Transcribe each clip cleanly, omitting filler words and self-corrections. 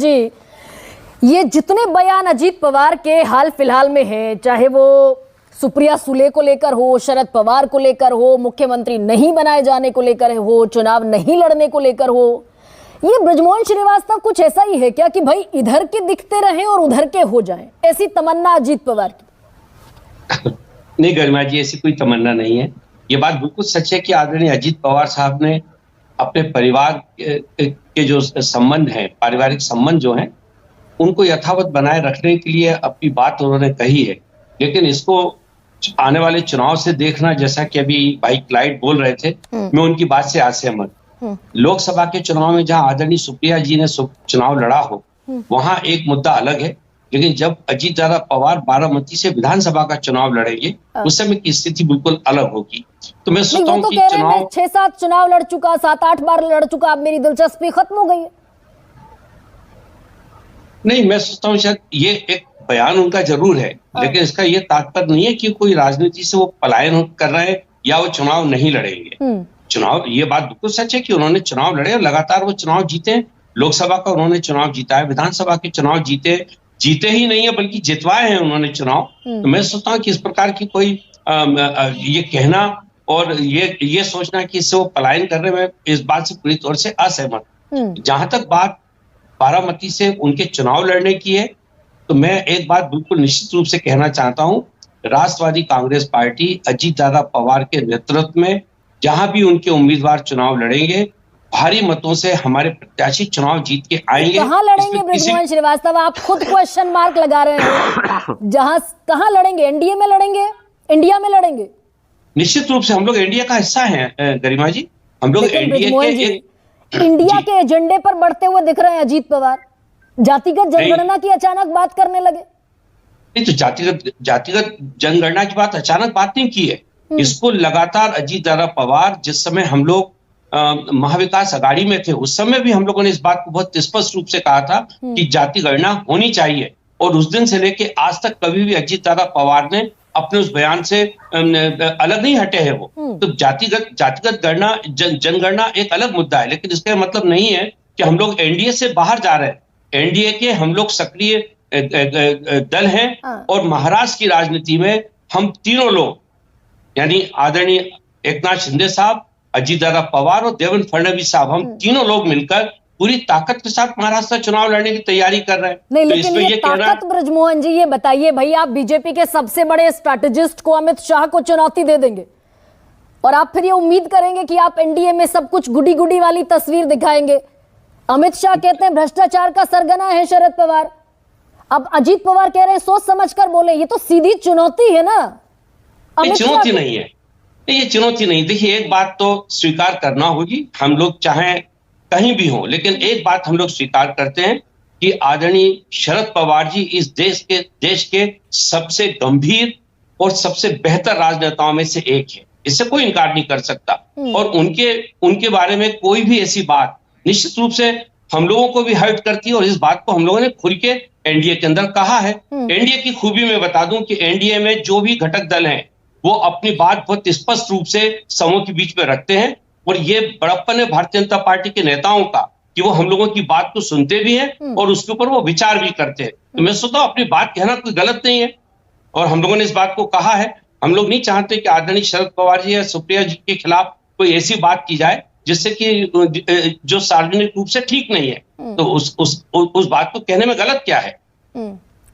जी, ये जितने बयान अजीत पवार के हाल फिलहाल में हैं, चाहे वो सुप्रिया सुले को लेकर हो, शरद पवार को लेकर हो, मुख्यमंत्री नहीं बनाए जाने को लेकर हो, चुनाव नहीं लड़ने को लेकर हो, ये बृजमोहन श्रीवास्तव कुछ ऐसा ही है क्या कि भाई इधर के दिखते रहें और उधर के हो जाएं? ऐसी तमन्ना अजीत पवार की? नहीं गरिमा जी, ऐसी कोई तमन्ना नहीं है। ये बात बिल्कुल सच है कि आदरणीय अजीत पवार साहब ने अपने परिवार के जो संबंध है, पारिवारिक संबंध जो हैं, उनको यथावत बनाए रखने के लिए अपनी बात उन्होंने कही है। लेकिन इसको आने वाले चुनाव से देखना, जैसा कि अभी भाई क्लाइड बोल रहे थे, मैं उनकी बात से असहमत। लोकसभा के चुनाव में जहां आदरणीय सुप्रिया जी ने चुनाव लड़ा हो, वहां एक मुद्दा अलग है, लेकिन जब अजीत दादा पवार बारामती से विधानसभा का चुनाव लड़ेंगे, उस समय की स्थिति बिल्कुल अलग होगी। तो मैं सोचता हूँ कि चुनाव 6-7 चुनाव लड़ चुका, 7-8 बार लड़ चुका, अब मेरी दिलचस्पी खत्म हो गई है। नहीं, मैं सोचता हूँ शायद ये एक बयान उनका जरूर है, लेकिन इसका ये तात्पर्य नहीं है कि कोई राजनीति से वो पलायन कर रहे हैं या वो चुनाव नहीं लड़ेंगे। चुनाव, ये बात बिल्कुल सच है कि उन्होंने चुनाव लड़े और लगातार वो चुनाव जीते। लोकसभा का उन्होंने चुनाव जीता है, विधानसभा के चुनाव जीते ही नहीं है बल्कि जितवाए हैं उन्होंने चुनाव। तो मैं सोचता हूँ कि इस प्रकार की कोई ये कहना और ये सोचना कि इससे वो पलायन कर रहे हैं, मैं इस बात से पूरी तौर से असहमत। जहां तक बात बारामती से उनके चुनाव लड़ने की है, तो मैं एक बात बिल्कुल निश्चित रूप से कहना चाहता हूं, राष्ट्रवादी कांग्रेस पार्टी अजीत दादा पवार के नेतृत्व में जहां भी उनके उम्मीदवार चुनाव लड़ेंगे, भारी मतों से हमारे प्रत्याशी चुनाव जीत के आएंगे। कहां लड़ेंगे बृजमोहन श्रीवास्तव? आप खुद क्वेश्चन मार्क लगा रहे हैं। कहां लड़ेंगे? एनडीए में लड़ेंगे? इंडिया में लड़ेंगे? निश्चित रूप से हम लोग एनडीए का हिस्सा हैं गरिमा जी। हम लोग एनडीए के इंडिया के एजेंडे पर बढ़ते हुए दिख रहे हैं अजीत पवार। जातिगत जनगणना की अचानक बात करने लगे। नहीं, तो जातिगत जनगणना की बात अचानक बात नहीं की है। इसको लगातार अजीत दादा पवार, जिस समय हम लोग महाविकास अघाड़ी में थे, उस समय भी हम लोगों ने इस बात को बहुत स्पष्ट रूप से कहा था कि जाति गणना होनी चाहिए, और उस दिन से लेके आज तक कभी भी अजीत दादा पवार ने अपने उस बयान से अलग नहीं हटे हैं। वो तो जातिगत गणना, जनगणना एक अलग मुद्दा है, लेकिन इसका मतलब नहीं है कि हम लोग एनडीए से बाहर जा रहे हैं। एनडीए के हम लोग सक्रिय दल हैं, और महाराष्ट्र की राजनीति में हम तीनों लोग, यानी आदरणीय एकनाथ शिंदे साहब, अजीत दादा पवार और देवेंद्र फडणवीस साहब, हम तीनों लोग मिलकर पूरी ताकत के साथ महाराष्ट्र चुनाव लड़ने की तैयारी कर रहे हैं। नहीं, तो लेकिन ये ताकत, बृजमोहन जी ये बताइए भाई, आप बीजेपी के सबसे बड़े स्ट्रैटेजिस्ट को, अमित शाह को चुनौती दे देंगे और आप फिर ये उम्मीद करेंगे कि आप एनडीए में सब कुछ गुडी गुडी वाली तस्वीर दिखाएंगे। अमित शाह कहते हैं भ्रष्टाचार का सरगना है शरद पवार, अब अजीत पवार कह रहे हैं सोच समझकर बोले। ये तो सीधी चुनौती है ना। चुनौती नहीं है ये, चुनौती नहीं। देखिए, एक बात तो स्वीकार करना होगी, हम लोग चाहे कहीं भी हो, लेकिन एक बात हम लोग स्वीकार करते हैं कि आदरणीय शरद पवार जी इस देश के सबसे गंभीर और सबसे बेहतर राजनेताओं में से एक है। इससे कोई इनकार नहीं कर सकता। और उनके बारे में कोई भी ऐसी बात निश्चित रूप से हम लोगों को भी हर्ट करती है, और इस बात को हम लोगों ने खुल के एनडीए के अंदर कहा है। एनडीए की खूबी मैं बता दूं कि एनडीए में जो भी घटक दल हैं, वो अपनी बात बहुत स्पष्ट रूप से समूह के बीच में रखते हैं, और ये बड़प्पन है भारतीय जनता पार्टी के नेताओं का कि वो हम लोगों की बात को सुनते भी हैं और उसके ऊपर वो विचार भी करते हैं। तो मैं सोचता हूं अपनी बात कहना कोई गलत नहीं है, और हम लोगों ने इस बात को कहा है। हम लोग नहीं चाहते कि आदरणीय शरद पवार जी या सुप्रिया जी के खिलाफ कोई ऐसी बात की जाए जिससे कि जो सार्वजनिक रूप से ठीक नहीं है। तो उस बात को कहने में गलत क्या है?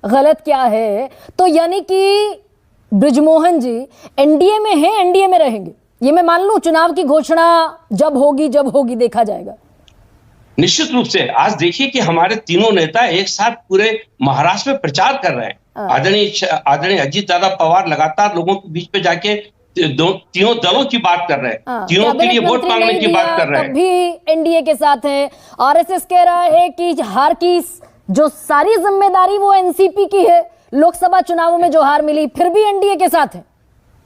गलत क्या है? तो यानी कि बृजमोहन जी एनडीए में हैं, एनडीए में रहेंगे, ये मैं मान लूं। चुनाव की घोषणा जब होगी देखा जाएगा। निश्चित रूप से आज देखिए कि हमारे तीनों नेता एक साथ पूरे महाराष्ट्र में प्रचार कर रहे हैं। आदरणीय अजीत दादा पवार लगातार लोगों के बीच पे जाके तीनों दलों की बात कर रहे हैं, तीनों के लिए वोट मांगने की बात कर रहे हैं। भी एनडीए के साथ हैं। आरएसएस कह रहा है कि हार की जो सारी जिम्मेदारी वो एनसीपी की है। लोकसभा चुनावों में जो हार मिली, फिर भी एनडीए के साथ है।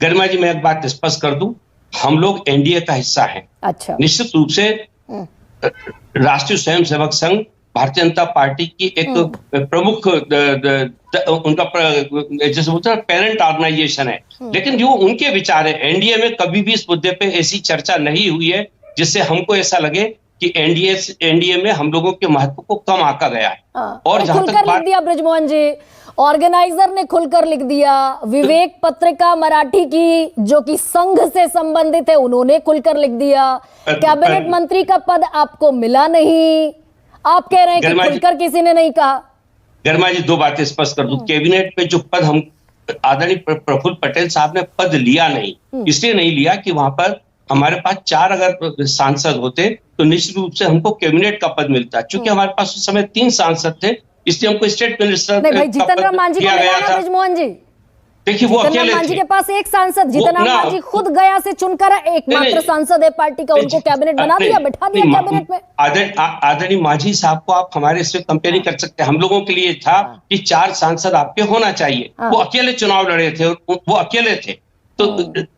गरिमा जी, मैं एक बात स्पष्ट कर दूं, हम लोग एनडीए का हिस्सा हैं। अच्छा। निश्चित रूप से राष्ट्रीय स्वयंसेवक संघ भारतीय जनता पार्टी की एक प्रमुख उनका जैसे बोलते हैं पेरेंट ऑर्गेनाइजेशन है, लेकिन जो उनके विचार है, एनडीए में कभी भी इस मुद्दे पे ऐसी चर्चा नहीं हुई है जिससे हमको ऐसा लगे कि एनडीए में हम लोगों के महत्व को कम आंका गया है। और जहां खुलकर लिख दिया ब्रिजमोहन जी, ऑर्गेनाइजर ने खुलकर लिख दिया, विवेक पत्रिका मराठी की जो कि संघ से संबंधित है उन्होंने खुलकर लिख दिया, कैबिनेट मंत्री का पद आपको मिला नहीं, आप कह रहे हैं कि खुलकर किसी ने नहीं कहा। गर्मा जी, दो बातें स्पष्ट कर दूं। कैबिनेट में जो पद हम आदरणीय प्रफुल्ल पटेल साहब ने पद लिया नहीं, इसलिए नहीं लिया कि वहां पर हमारे पास 4 अगर सांसद होते तो निश्चित रूप से हमको कैबिनेट का पद मिलता। चूंकि हमारे पास उस समय 3 सांसद थे, इसलिए हमको स्टेट मिनिस्टर नहीं भाई, जीतन राम मांझी को मिला ना ब्रिजमोहन जी। देखिए वो जीतन राम अकेले मांझी थे। के पास एक सांसद, जीतन राम मांझी खुद गया से चुनकर एकमात्र सांसद है पार्टी का, उनको कैबिनेट बना दिया, बैठा दिया कैबिनेट में। आदरणीय मांझी साहब को आप हमारे इससे कंपेयर नहीं कर सकते। हम लोगों के लिए था कि 4 सांसद आपके होना चाहिए। वो अकेले चुनाव लड़े थे, वो अकेले थे, तो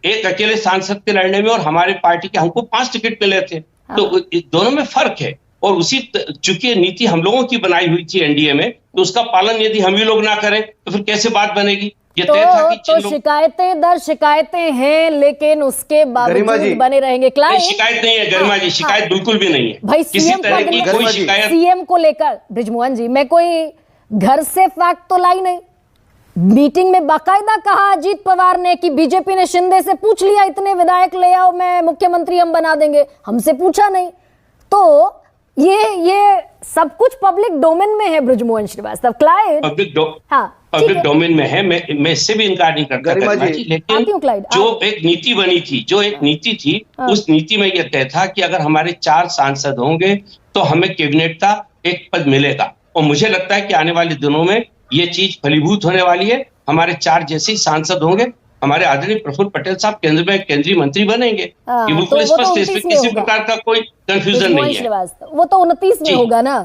एक अकेले सांसद के लड़ने में और हमारे पार्टी के हमको 5 टिकट मिले थे, तो दोनों में फर्क है। और उसी चूंकि नीति हम लोगों की बनाई हुई थी एनडीए में, तो उसका पालन यदि हम ही लोग ना करें तो फिर कैसे बात बनेगी। ये तय था कि तो शिकायतें दर शिकायतें हैं, लेकिन उसके बावजूद बने रहेंगे। शिकायत नहीं है गरिमा जी, शिकायत बिल्कुल भी नहीं है भाई। किसी तरह की कोई शिकायत सीएम को लेकर ब्रिजमोहन जी, मैं कोई घर से फैक्ट तो लाई नहीं, मीटिंग में बाकायदा कहा अजीत पवार ने कि बीजेपी ने शिंदे से पूछ लिया इतने विधायक ले आओ, मैं मुख्यमंत्री हम बना देंगे, हमसे पूछा नहीं। तो ये सब कुछ पब्लिक डोमेन में है ब्रिजमोहन श्रीवास्तव। पब्लिक डोमेन में है, मैं इससे भी इनकार नहीं करता गरिमा जी, लेकिन जो एक नीति बनी थी, उस नीति में यह तय था कि अगर हमारे 4 सांसद होंगे तो हमें कैबिनेट का एक पद मिलेगा। और मुझे लगता है कि आने वाले दिनों में ये चीज फलीभूत होने वाली है। हमारे 4 जैसे ही सांसद होंगे, हमारे आदरणीय प्रफुल्ल पटेल साहब केंद्र में केंद्रीय मंत्री बनेंगे। ये बिल्कुल स्पष्ट है, इसमें किसी प्रकार का कोई कंफ्यूजन नहीं है। वो तो 29 में होगा ना।